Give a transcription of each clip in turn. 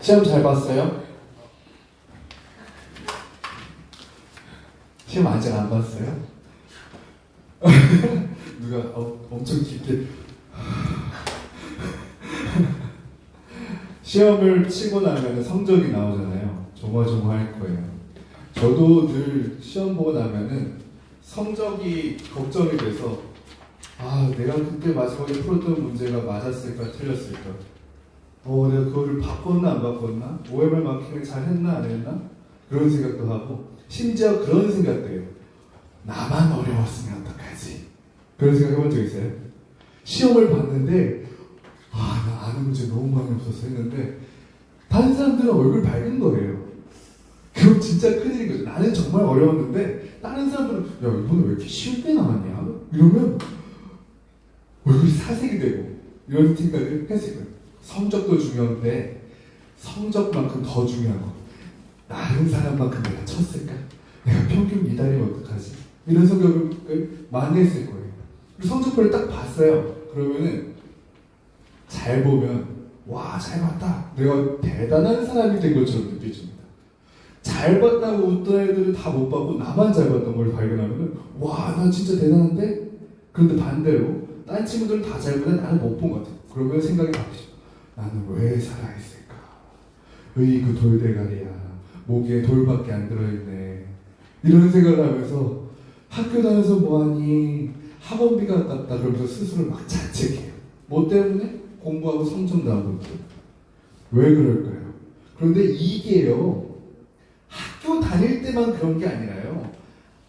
시험 잘 봤어요? 시험 아직 안 봤어요? 누가 엄청 깊게 시험을 치고 나면 성적이 나오잖아요. 조마조마할 거예요. 저도 늘 시험 보고 나면은 성적이 걱정이 돼서 내가 그때 마지막에 풀었던 문제가 맞았을까 틀렸을까, 내가 그거를 바꿨나 안 바꿨나, OMR 마킹을 잘 했나 안 했나, 그런 생각도 하고, 심지어 그런 생각도 해요. 나만 어려웠으면 어떡하지, 그런 생각 해본 적 있어요? 시험을 봤는데 나 아는 문제 너무 많이 없어서 했는데 다른 사람들은 얼굴 밝은 거예요. 그럼 진짜 큰일인 거죠. 나는 정말 어려웠는데 다른 사람들은 야, 이번에 왜 이렇게 쉽게 나왔냐, 이러면 얼굴이 사색이 되고, 이런 생각을 했을 거예요. 성적도 중요한데 성적만큼 더 중요한 거, 다른 사람만큼 내가 쳤을까? 내가 평균 미달이면 어떡하지? 이런 생각을 많이 했을 거예요. 그리고 성적표를 딱 봤어요. 그러면은 잘 보면 와, 잘 봤다, 내가 대단한 사람이 된 것처럼 느껴집니다. 잘 봤다고 웃던 애들은 다 못 봤고 나만 잘 봤던 걸 발견하면은 와, 나 진짜 대단한데? 그런데 반대로 딴 친구들은 다 잘 보는데 나는 못 본 것 같아. 그러면 생각이 바뀌죠. 나는 왜 살아있을까? 으이그 돌대가리야, 목에 돌밖에 안 들어있네, 이런 생각을 하면서 학교 다녀서 뭐하니, 학원비가 아깝다, 그러면서 스스로 막 자책해요. 뭐 때문에? 공부하고 성적 나온 것들. 왜 그럴까요? 그런데 이게요, 학교 다닐 때만 그런 게 아니라요,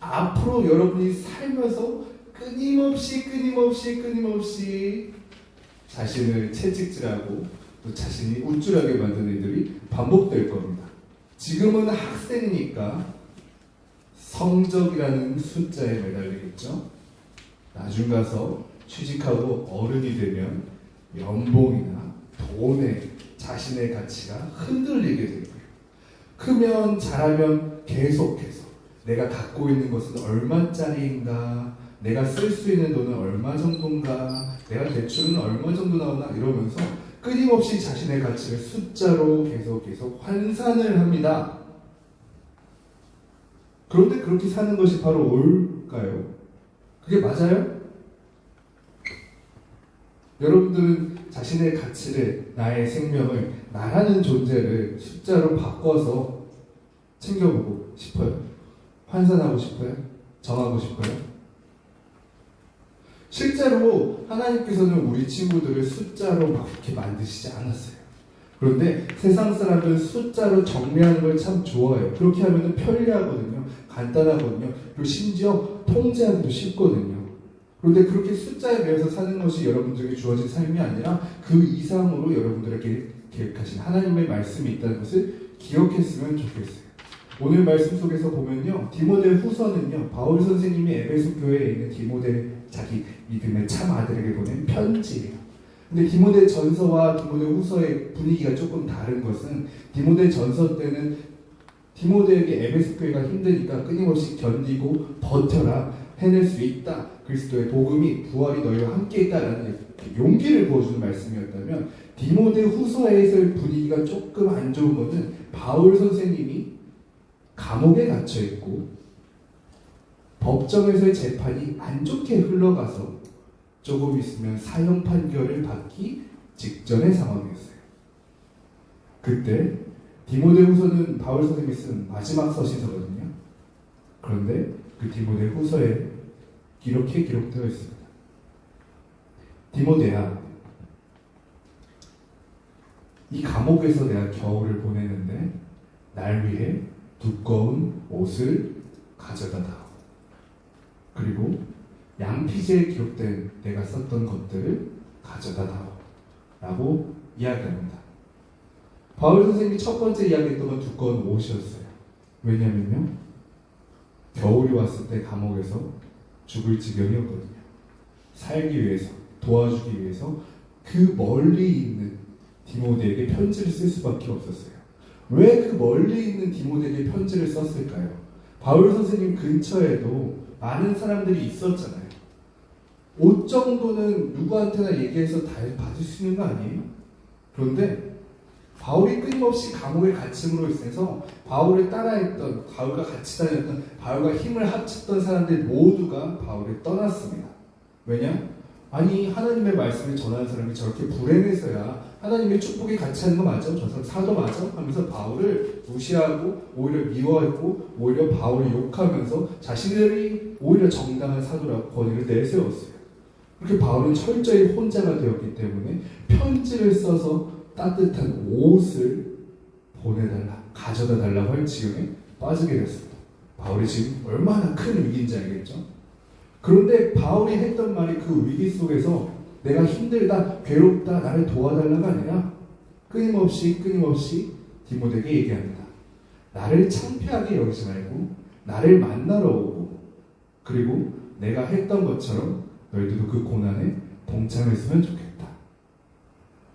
앞으로 여러분이 살면서 끊임없이 자신을 채찍질하고 또 자신이 우쭐하게 만드는 일들이 반복될 겁니다. 지금은 학생이니까 성적이라는 숫자에 매달리겠죠. 나중 가서 취직하고 어른이 되면 연봉이나 돈에 자신의 가치가 흔들리게 될 거예요. 크면 잘하면 계속해서 내가 갖고 있는 것은 얼마짜리인가, 내가 쓸 수 있는 돈은 얼마 정도인가, 내가 대출은 얼마 정도 나오나, 이러면서 끊임없이 자신의 가치를 숫자로 계속 환산을 합니다. 그런데 그렇게 사는 것이 바로 옳을까요? 그게 맞아요? 여러분들은 자신의 가치를, 나의 생명을, 나라는 존재를 숫자로 바꿔서 챙겨보고 싶어요? 환산하고 싶어요? 정하고 싶어요? 실제로 하나님께서는 우리 친구들을 숫자로 막 이렇게 만드시지 않았어요. 그런데 세상 사람들은 숫자로 정리하는 걸 참 좋아해요. 그렇게 하면 편리하거든요. 간단하거든요. 그리고 심지어 통제하기도 쉽거든요. 그런데 그렇게 숫자에 대해서 사는 것이 여러분들에게 주어진 삶이 아니라 그 이상으로 여러분들에게 계획하신 하나님의 말씀이 있다는 것을 기억했으면 좋겠어요. 오늘 말씀 속에서 보면요, 디모데 후서는요, 바울 선생님이 에베소 교회에 있는 디모데, 자기 믿음의 참 아들에게 보낸 편지예요. 근데 디모데 전서와 디모데 후서의 분위기가 조금 다른 것은, 디모데 전서 때는 디모데에게 에베소 교회가 힘드니까 끊임없이 견디고 버텨라, 해낼 수 있다, 그리스도의 복음이, 부활이 너희와 함께 있다라는 용기를 부어주는 말씀이었다면, 디모데 후서에서의 분위기가 조금 안 좋은 것은 바울 선생님이 감옥에 갇혀있고 법정에서의 재판이 안 좋게 흘러가서 조금 있으면 사형 판결을 받기 직전의 상황이었어요. 그때 디모데후서는 바울 선생님이 쓴 마지막 서신서거든요. 그런데 그 디모데후서에 이렇게 기록되어 있습니다. 디모데야, 이 감옥에서 내가 겨울을 보내는데 날 위해 두꺼운 옷을 가져다 다오. 그리고 양피지에 기록된 내가 썼던 것들을 가져다 다오 라고 이야기합니다. 바울 선생님이 첫 번째 이야기했던 건 두꺼운 옷이었어요. 왜냐면요, 겨울이 왔을 때 감옥에서 죽을 지경이었거든요. 살기 위해서, 도와주기 위해서 그 멀리 있는 디모데에게 편지를 쓸 수밖에 없었어요. 왜 그 멀리 있는 디모데에게 편지를 썼을까요? 바울 선생님 근처에도 많은 사람들이 있었잖아요. 옷 정도는 누구한테나 얘기해서 다 받을 수 있는 거 아니에요? 그런데 바울이 끊임없이 감옥에 갇힘으로 인해서 바울을 따라했던, 바울과 같이 다녔던, 바울과 힘을 합쳤던 사람들 모두가 바울을 떠났습니다. 왜냐? 아니, 하나님의 말씀을 전하는 사람이 저렇게 불행해서야 하나님의 축복에 같이 하는 거 맞아? 저 사람 사도 맞아? 하면서 바울을 무시하고 오히려 미워했고 오히려 바울을 욕하면서 자신들이 오히려 정당한 사도라고 권위를 내세웠어요. 그렇게 바울은 철저히 혼자가 되었기 때문에 편지를 써서 따뜻한 옷을 보내달라, 가져다 달라고 할 지경에 빠지게 됐습니다. 바울이 지금 얼마나 큰 위기인지 알겠죠? 그런데 바울이 했던 말이 그 위기 속에서 내가 힘들다, 괴롭다, 나를 도와달라가 아니라 끊임없이 디모데에게 얘기합니다. 나를 창피하게 여기지 말고 나를 만나러 오고, 그리고 내가 했던 것처럼 너희들도 그 고난에 동참했으면 좋겠다.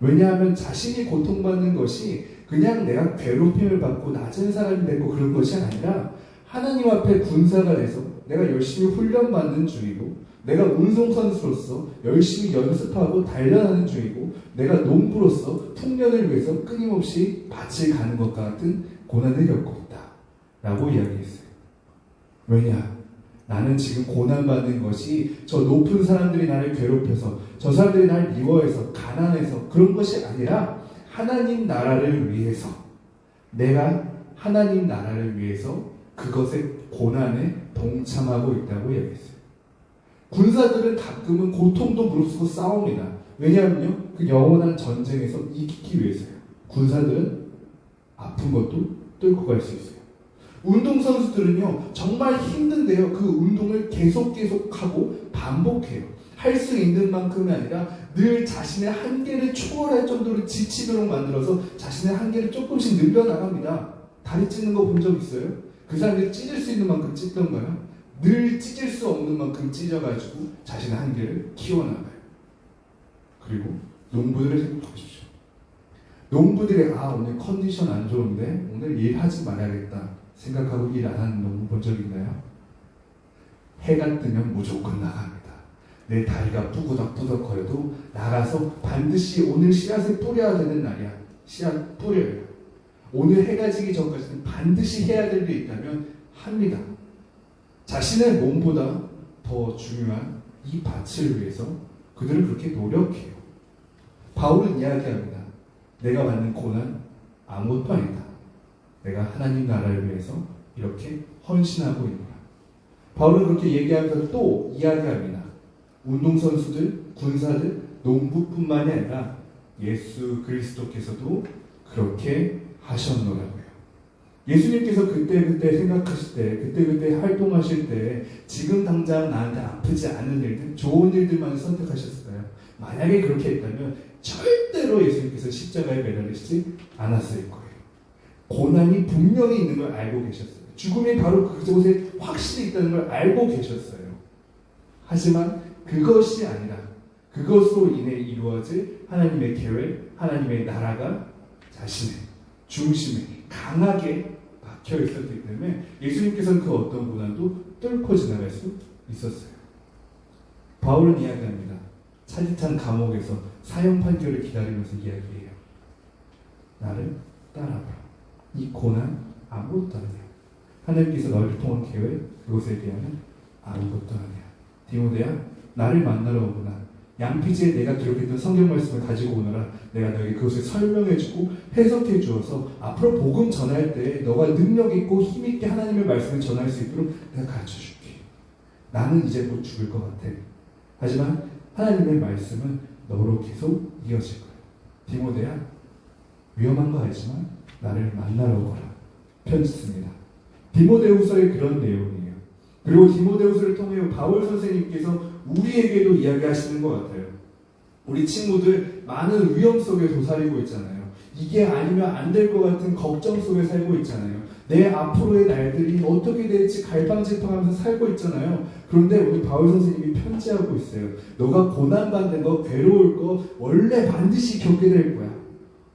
왜냐하면 자신이 고통받는 것이 그냥 내가 괴롭힘을 받고 낮은 사람이 되고 그런 것이 아니라 하나님 앞에 군사가 돼서 내가 열심히 훈련받는 중이고, 내가 운송선수로서 열심히 연습하고 단련하는 중이고, 내가 농부로서 풍년을 위해서 끊임없이 밭을 가는 것과 같은 고난을 겪고 있다 라고 이야기했어요. 왜냐? 나는 지금 고난받는 것이 저 높은 사람들이 나를 괴롭혀서, 저 사람들이 나를 미워해서, 가난해서 그런 것이 아니라 하나님 나라를 위해서, 내가 하나님 나라를 위해서 그것의 고난에 동참하고 있다고 이야기했어요. 군사들은 가끔은 고통도 무릅쓰고 싸웁니다. 왜냐하면요, 그 영원한 전쟁에서 이기기 위해서요. 군사들은 아픈 것도 뚫고 갈 수 있어요. 운동선수들은요, 정말 힘든데요, 그 운동을 계속하고 반복해요. 할 수 있는 만큼이 아니라 늘 자신의 한계를 초월할 정도로 지치도록 만들어서 자신의 한계를 조금씩 늘려나갑니다. 다리 찢는 거 본 적 있어요? 그 사람들이 찢을 수 있는 만큼 찢던가요? 늘 찢을 수 없는 만큼 찢어가지고 자신의 한계를 키워나가요. 그리고 농부들을 생각해보십시오. 농부들이 오늘 컨디션 안 좋은데 오늘 일하지 말아야겠다 생각하고 일 안 하는 농부 본 적 있나요? 해가 뜨면 무조건 나갑니다. 내 다리가 뿌덕뿌덕 거려도 나가서 반드시 오늘 씨앗을 뿌려야 되는 날이야. 씨앗 뿌려요. 오늘 해가 지기 전까지는 반드시 해야 될 일이 있다면 합니다. 자신의 몸보다 더 중요한 이 밭을 위해서 그들은 그렇게 노력해요. 바울은 이야기합니다. 내가 받는 고난 아무것도 아니다. 내가 하나님 나라를 위해서 이렇게 헌신하고 있노라. 바울은 그렇게 얘기하면서 또 이야기합니다. 운동선수들, 군사들, 농부뿐만이 아니라 예수 그리스도께서도 그렇게 하셨노라고요. 예수님께서 그때 생각하실 때, 그때 활동하실 때 지금 당장 나한테 아프지 않은 일들, 좋은 일들만 선택하셨을까요? 만약에 그렇게 했다면 절대로 예수님께서 십자가에 매달리시지 않았을 거예요. 고난이 분명히 있는 걸 알고 계셨어요. 죽음이 바로 그곳에 확실히 있다는 걸 알고 계셨어요. 하지만 그것이 아니라 그것으로 인해 이루어질 하나님의 계획, 하나님의 나라가 자신의 중심에 강하게 박혀 있었기 때문에 예수님께서는 그 어떤 고난도 뚫고 지나갈 수 있었어요. 바울은 이야기합니다. 차디찬 감옥에서 사형 판결을 기다리면서 이야기해요. 나를 따라봐. 이 고난 아무것도 아니야. 하나님께서 너를 통한 계획, 그것에 비하면 아무것도 아니야. 디모데야, 나를 만나러 오구나. 양피지에 내가 기록했던 성경 말씀을 가지고 오너라. 내가 너에게 그것을 설명해주고 해석해 주어서 앞으로 복음 전할 때 너가 능력 있고 힘 있게 하나님의 말씀을 전할 수 있도록 내가 가르쳐줄게. 나는 이제 곧 죽을 것 같아. 하지만 하나님의 말씀은 너로 계속 이어질 거야. 디모데야, 위험한 거 알지만 나를 만나러 오거라. 편지 씁니다. 디모데후서에 그런 내용이에요. 그리고 디모데후서를 통해 바울 선생님께서 우리에게도 이야기하시는 것 같아요. 우리 친구들 많은 위험 속에 도사리고 있잖아요. 이게 아니면 안 될 것 같은 걱정 속에 살고 있잖아요. 내 앞으로의 날들이 어떻게 될지 갈팡질팡하면서 살고 있잖아요. 그런데 우리 바울 선생님이 편지하고 있어요. 너가 고난받는 거, 괴로울 거 원래 반드시 겪게 될 거야.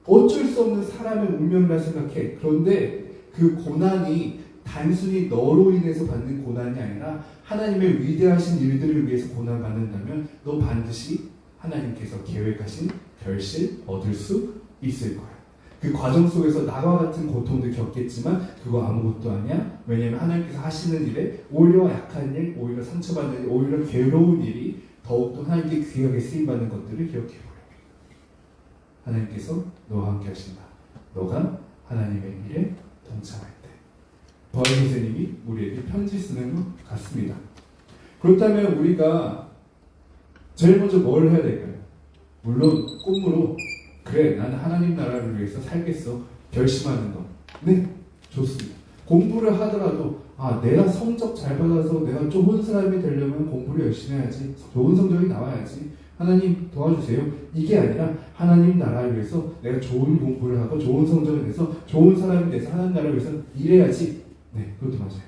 어쩔 수 없는 사람의 운명이라 생각해. 그런데 그 고난이 단순히 너로 인해서 받는 고난이 아니라 하나님의 위대하신 일들을 위해서 고난받는다면 너 반드시 하나님께서 계획하신 결실 얻을 수 있을 거야. 그 과정 속에서 나와 같은 고통도 겪겠지만 그거 아무것도 아니야. 왜냐하면 하나님께서 하시는 일에 오히려 약한 일, 오히려 상처받는 일, 오히려 괴로운 일이 더욱더 하나님께 귀하게 쓰임받는 것들을 기억해보려. 하나님께서 너와 함께 하신다. 너가 하나님의 일에 동참할 때. 바울 선생님이 우리에게 편지 쓰는 것 같습니다. 그렇다면 우리가 제일 먼저 뭘 해야 될까요? 물론 꿈으로 그래 나는 하나님 나라를 위해서 살겠어 결심하는 것. 네, 좋습니다. 공부를 하더라도 내가 성적 잘 받아서 내가 좋은 사람이 되려면 공부를 열심히 해야지. 좋은 성적이 나와야지. 하나님 도와주세요. 이게 아니라 하나님 나라를 위해서 내가 좋은 공부를 하고 좋은 성적을 내서 좋은 사람이 돼서 하나님 나라를 위해서 일해야지. 네, 그것도 맞아요.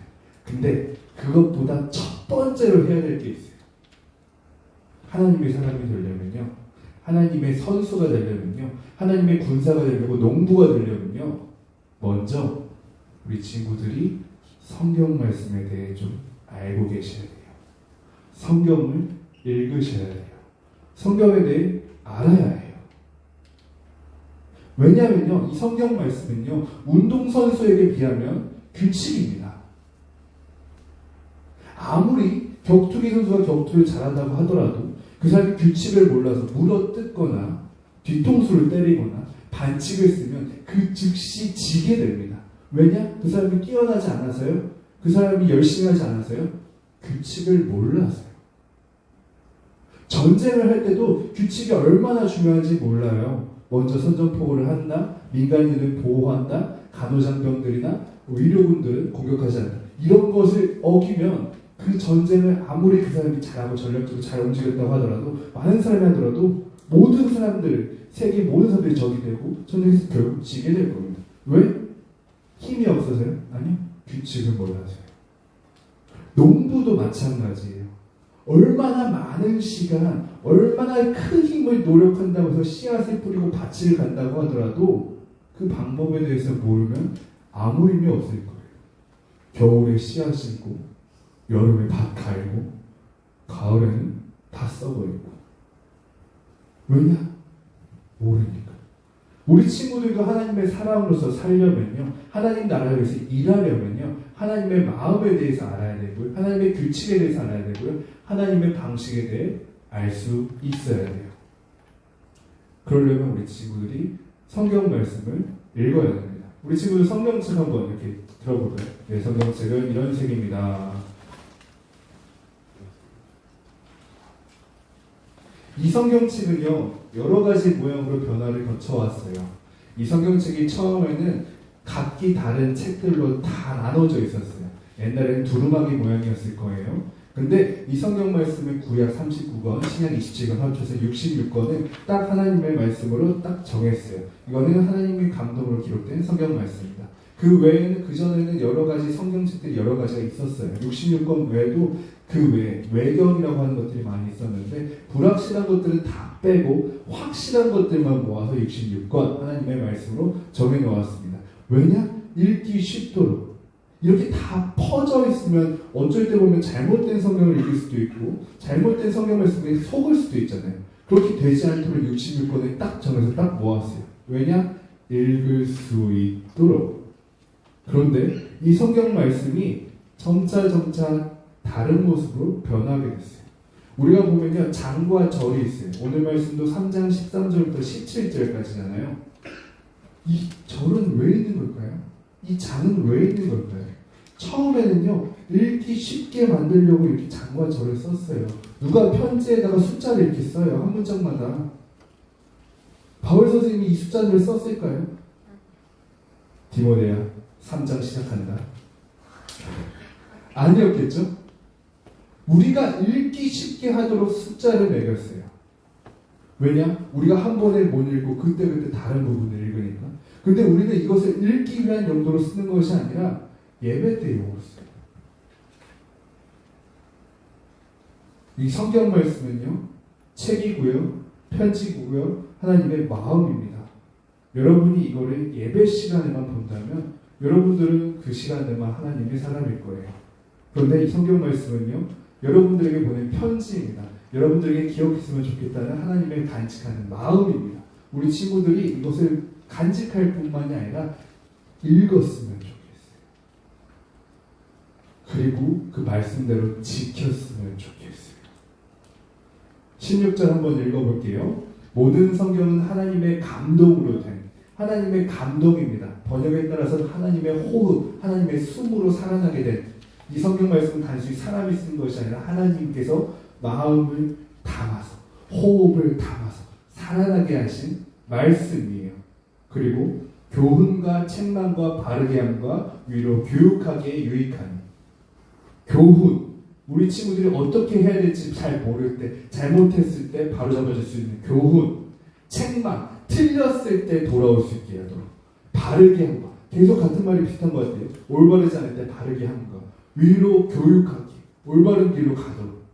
근데 그것보다 첫 번째로 해야 될 게 있어요. 하나님의 사람이 되려면요, 하나님의 선수가 되려면요, 하나님의 군사가 되려고 농부가 되려면요, 먼저 우리 친구들이 성경 말씀에 대해 좀 알고 계셔야 돼요. 성경을 읽으셔야 돼요. 성경에 대해 알아야 해요. 왜냐하면요, 이 성경 말씀은요, 운동선수에게 비하면 규칙입니다. 아무리 격투기 선수가 격투를 잘한다고 하더라도 그 사람이 규칙을 몰라서 물어뜯거나 뒤통수를 때리거나 반칙을 쓰면 그 즉시 지게 됩니다. 왜냐? 그 사람이 뛰어나지 않아서요? 그 사람이 열심히 하지 않아서요? 규칙을 몰라서요. 전쟁을 할 때도 규칙이 얼마나 중요한지 몰라요. 먼저 선전포고를 한다, 민간인을 보호한다, 간호장병들이나 의료군들은 공격하지 않는다. 이런 것을 어기면 그 전쟁을 아무리 그 사람이 잘하고 전략적으로 잘 움직였다고 하더라도, 많은 사람이 하더라도 모든 사람들, 세계 모든 사람들이 적이 되고 전쟁에서 결국 지게 될 겁니다. 왜? 힘이 없어서요? 아니요. 규칙을 몰라서요. 농부도 마찬가지예요. 얼마나 많은 시간, 얼마나 큰 힘을 노력한다고 해서 씨앗을 뿌리고 밭을 간다고 하더라도 그 방법에 대해서 모르면 아무 의미 없을 거예요. 겨울에 씨앗 심고 여름에 밭 갈고 가을에는 다 썩어있고. 왜냐? 모르니까. 우리 친구들도 하나님의 사람으로서 살려면요, 하나님 나라를 위해서 일하려면요, 하나님의 마음에 대해서 알아야 되고요, 하나님의 규칙에 대해서 알아야 되고요, 하나님의 방식에 대해 알 수 있어야 돼요. 그러려면 우리 친구들이 성경 말씀을 읽어야 됩니다. 우리 친구들 성경책 한번 이렇게 들어볼까요? 네, 성경책은 이런 책입니다. 이 성경책은요, 여러 가지 모양으로 변화를 거쳐왔어요. 이 성경책이 처음에는 각기 다른 책들로 다 나눠져 있었어요. 옛날에는 두루마기 모양이었을 거예요. 근데 이 성경 말씀의 구약 39권, 신약 27권 합쳐서 66권을 딱 하나님의 말씀으로 딱 정했어요. 이거는 하나님의 감동으로 기록된 성경 말씀입니다. 그 외에는, 그전에는 여러 가지 성경책들이 여러 가지가 있었어요. 66권 외에도 그 외에 외견이라고 하는 것들이 많이 있었는데, 불확실한 것들은 다 빼고 확실한 것들만 모아서 66권 하나님의 말씀으로 정해놓았습니다. 왜냐? 읽기 쉽도록. 이렇게 다 퍼져 있으면 어쩔 때 보면 잘못된 성경을 읽을 수도 있고 잘못된 성경 말씀에 속을 수도 있잖아요. 그렇게 되지 않도록 66권에 딱 정해서 딱 모았어요. 왜냐? 읽을 수 있도록. 그런데 이 성경 말씀이 점차 다른 모습으로 변하게 됐어요. 우리가 보면요, 장과 절이 있어요. 오늘 말씀도 3장 13절부터 17절까지잖아요. 이 절은 왜 있는 걸까요? 이 장은 왜 있는 걸까요? 처음에는요, 읽기 쉽게 만들려고 이렇게 장과 절을 썼어요. 누가 편지에다가 숫자를 이렇게 써요. 한 문장마다. 바울 선생님이 이 숫자를 썼을까요? 디모데야, 3장 시작한다. 아니었겠죠? 우리가 읽기 쉽게 하도록 숫자를 매겼어요. 왜냐? 우리가 한 번에 못 읽고 그때그때 다른 부분을 읽으니까. 근데 우리는 이것을 읽기 위한 용도로 쓰는 것이 아니라 예배 때 용어로 써요. 이 성경 말씀은요, 책이고요, 편지고요, 하나님의 마음입니다. 여러분이 이거를 예배 시간에만 본다면 여러분들은 그 시간에만 하나님의 사람일 거예요. 그런데 이 성경 말씀은요, 여러분들에게 보낸 편지입니다. 여러분들에게 기억했으면 좋겠다는 하나님의 간직하는 마음입니다. 우리 친구들이 이것을 간직할 뿐만이 아니라 읽었으면 좋겠어요. 그리고 그 말씀대로 지켰으면 좋겠어요. 16절 한번 읽어볼게요. 모든 성경은 하나님의 감동으로 된 하나님의 감동입니다. 번역에 따라서 하나님의 호흡, 하나님의 숨으로 살아나게 된 이 성경 말씀은 단순히 사람이 쓴 것이 아니라 하나님께서 마음을 담아서 호흡을 담아서 살아나게 하신 말씀이에요. 그리고 교훈과 책망과 바르게 함과 위로 교육하기에 유익하니 교훈, 우리 친구들이 어떻게 해야 될지 잘 모를 때, 잘못했을 때 바로 잡아줄 수 있는 교훈, 책망, 틀렸을 때 돌아올 수 있게 하도록 바르게 함과, 계속 같은 말이 비슷한 것 같아요. 올바르지 않을 때 바르게 함과 위로 교육하기, 올바른 길로 가도록.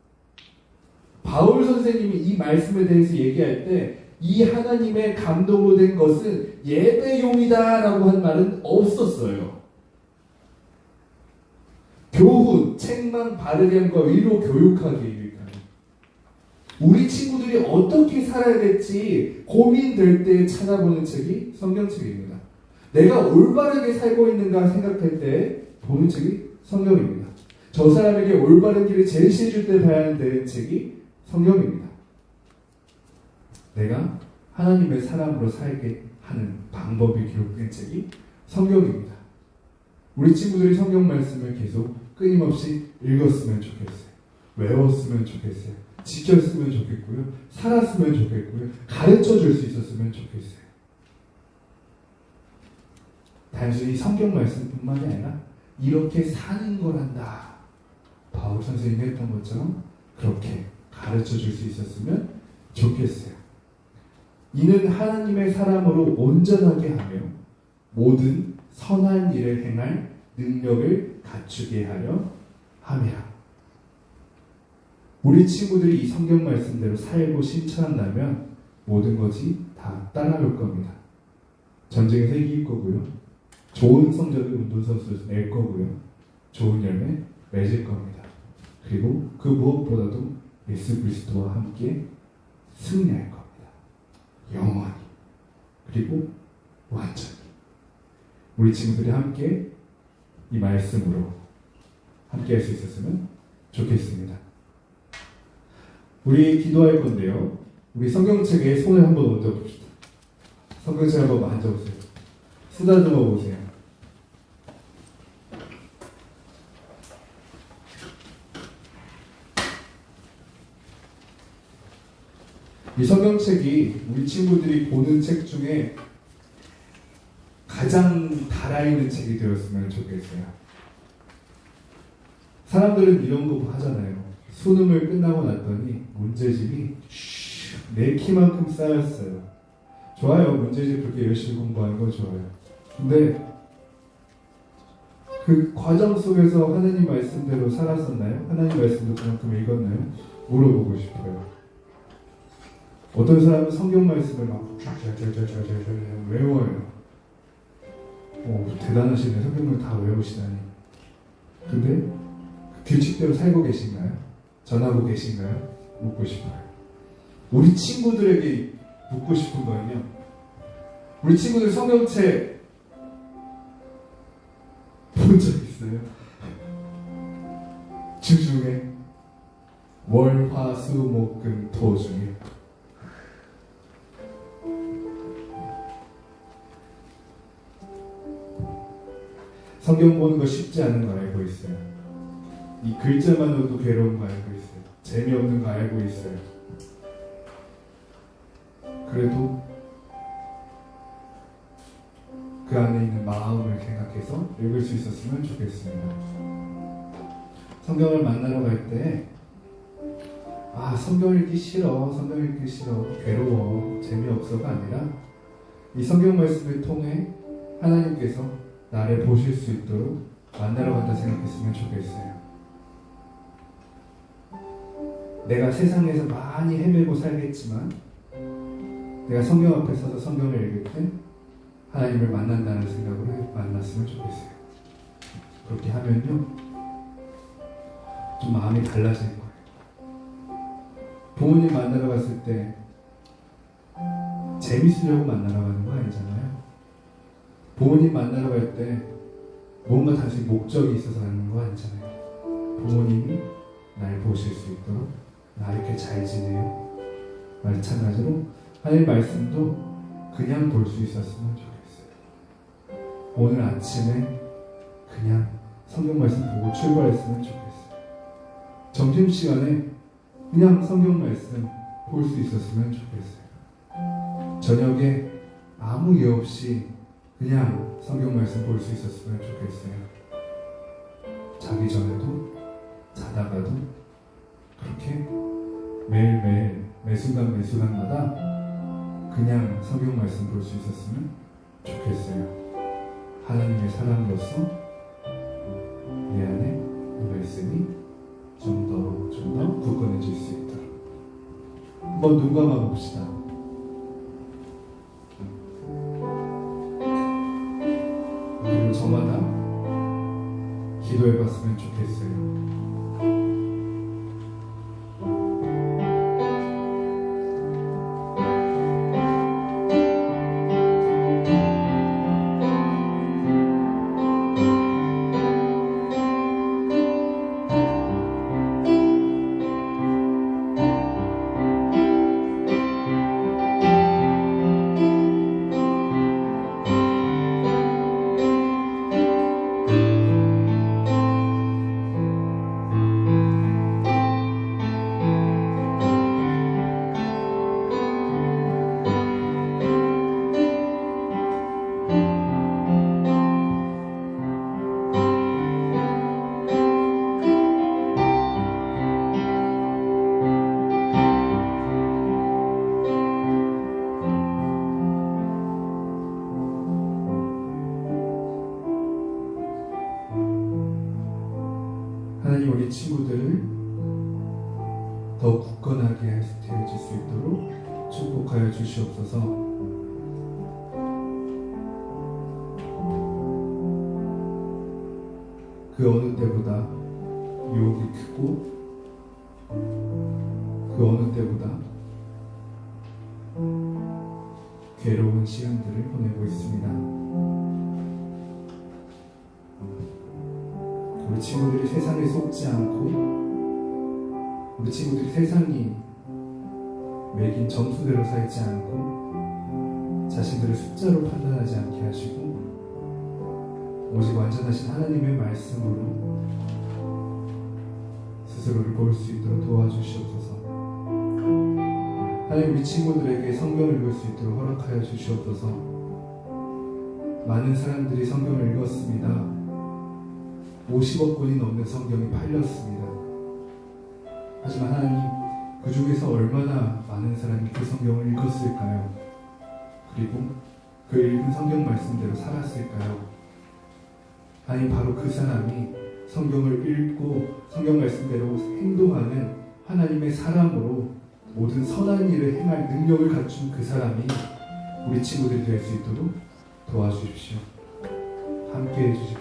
바울 선생님이 이 말씀에 대해서 얘기할 때 이 하나님의 감동으로 된 것은 예배용이다라고 한 말은 없었어요. 교훈, 책망, 바르게 함과 위로 교육하기에 유익하니 우리 친구들이 어떻게 살아야 될지 고민될 때 찾아보는 책이 성경책입니다. 내가 올바르게 살고 있는가 생각할 때 보는 책이 성경입니다. 저 사람에게 올바른 길을 제시해줄 때 봐야 되는 책이 성경입니다. 내가 하나님의 사람으로 살게 하는 방법이 기록된 책이 성경입니다. 우리 친구들이 성경 말씀을 계속 끊임없이 읽었으면 좋겠어요. 외웠으면 좋겠어요. 지켰으면 좋겠고요. 살았으면 좋겠고요. 가르쳐줄 수 있었으면 좋겠어요. 단순히 성경 말씀뿐만이 아니라 이렇게 사는 거란다. 바울 선생님이 했던 것처럼 그렇게 가르쳐줄 수 있었으면 좋겠어요. 이는 하나님의 사람으로 온전하게 하며 모든 선한 일을 행할 능력을 갖추게 하려 함이라. 우리 친구들이 이 성경 말씀대로 살고 실천한다면 모든 것이 다 따라올 겁니다. 전쟁에서 이길 거고요. 좋은 성적을 운동선수에서 낼 거고요. 좋은 열매 맺을 겁니다. 그리고 그 무엇보다도 예수 그리스도와 함께 승리할 겁니다. 영원히. 그리고 완전히. 우리 친구들이 함께 이 말씀으로 함께 할 수 있었으면 좋겠습니다. 우리 기도할 건데요. 우리 성경책에 손을 한번 얹어봅시다. 성경책 한번 만져보세요. 쓰다듬어 보세요. 이 성경책이 우리 친구들이 보는 책 중에 가장 달아있는 책이 되었으면 좋겠어요. 사람들은 이런 거 하잖아요. 수능을 끝나고 났더니 문제집이 내 키만큼 쌓였어요. 좋아요. 문제집 그렇게 열심히 공부하는 거 좋아요. 근데 그 과정 속에서 하나님 말씀대로 살았었나요? 하나님 말씀도 그만큼 읽었나요? 물어보고 싶어요. 어떤 사람은 성경 말씀을 막 쫙쫙쫙쫙쫙 외워요. 대단하시네. 성경을 다 외우시다니. 근데 그 규칙대로 살고 계신가요? 전하고 계신가요? 묻고 싶어요. 우리 친구들에게 묻고 싶은 거는요. 우리 친구들 성경책 본 적 있어요? 주중에 월, 화, 수, 목, 금, 토 중에 성경 보는 거 쉽지 않은 거 알고 있어요. 이 글자만으로도 괴로운 거 알고 있어요. 재미없는 거 알고 있어요. 그래도 그 안에 있는 마음을 생각해서 읽을 수 있었으면 좋겠습니다. 성경을 만나러 갈 때 성경 읽기 싫어, 성경 읽기 싫어, 괴로워, 재미없어가 아니라 이 성경 말씀을 통해 하나님께서 나를 보실 수 있도록 만나러 간다 생각했으면 좋겠어요. 내가 세상에서 많이 헤매고 살겠지만 내가 성경 앞에 서서 성경을 읽을 때 하나님을 만난다는 생각으로 만났으면 좋겠어요. 그렇게 하면요 좀 마음이 달라질 거예요. 부모님 만나러 갔을 때 재밌으려고 만나러 가는 거 아니잖아요. 부모님 만나러 갈 때 뭔가 단순히 목적이 있어서 가는 거 아니잖아요. 부모님이 날 보실 수 있도록 나 이렇게 잘 지내요. 마찬가지로 하나님 말씀도 그냥 볼 수 있었으면 좋겠어요. 오늘 아침에 그냥 성경 말씀 보고 출발했으면 좋겠어요. 점심시간에 그냥 성경 말씀 볼 수 있었으면 좋겠어요. 저녁에 아무 예 없이 그냥 성경 말씀 볼 수 있었으면 좋겠어요. 자기 전에도 자다가도 그렇게 매일매일 매순간 매순간마다 그냥 성경 말씀 볼 수 있었으면 좋겠어요. 하나님의 사람으로서 내 안에 이 말씀이 좀 더 굳건해질 수 있도록 한번 눈 감아 봅시다. 그리고 저마다 기도해 봤으면 좋겠어요. 하나님 우리 친구들을 더 굳건하게 되어질 수 있도록 축복하여 주시옵소서. 그 어느 때보다 유혹이 크고 그 어느 때보다 괴로운 시간들을 보내고 있습니다. 우리 친구들이 세상에 속지 않고 우리 친구들이 세상이 매긴 점수대로 살지 않고 자신들을 숫자로 판단하지 않게 하시고 오직 완전하신 하나님의 말씀으로 스스로를 볼 수 있도록 도와주시옵소서. 하나님 우리 친구들에게 성경을 읽을 수 있도록 허락하여 주시옵소서. 많은 사람들이 성경을 읽었습니다. 50억 권이 넘는 성경이 팔렸습니다. 하지만 하나님, 그 중에서 얼마나 많은 사람이 그 성경을 읽었을까요? 그리고 그 읽은 성경 말씀대로 살았을까요? 하나님, 바로 그 사람이 성경을 읽고 성경 말씀대로 행동하는 하나님의 사람으로 모든 선한 일을 행할 능력을 갖춘 그 사람이 우리 친구들이 될 수 있도록 도와주십시오. 함께해 주십시오.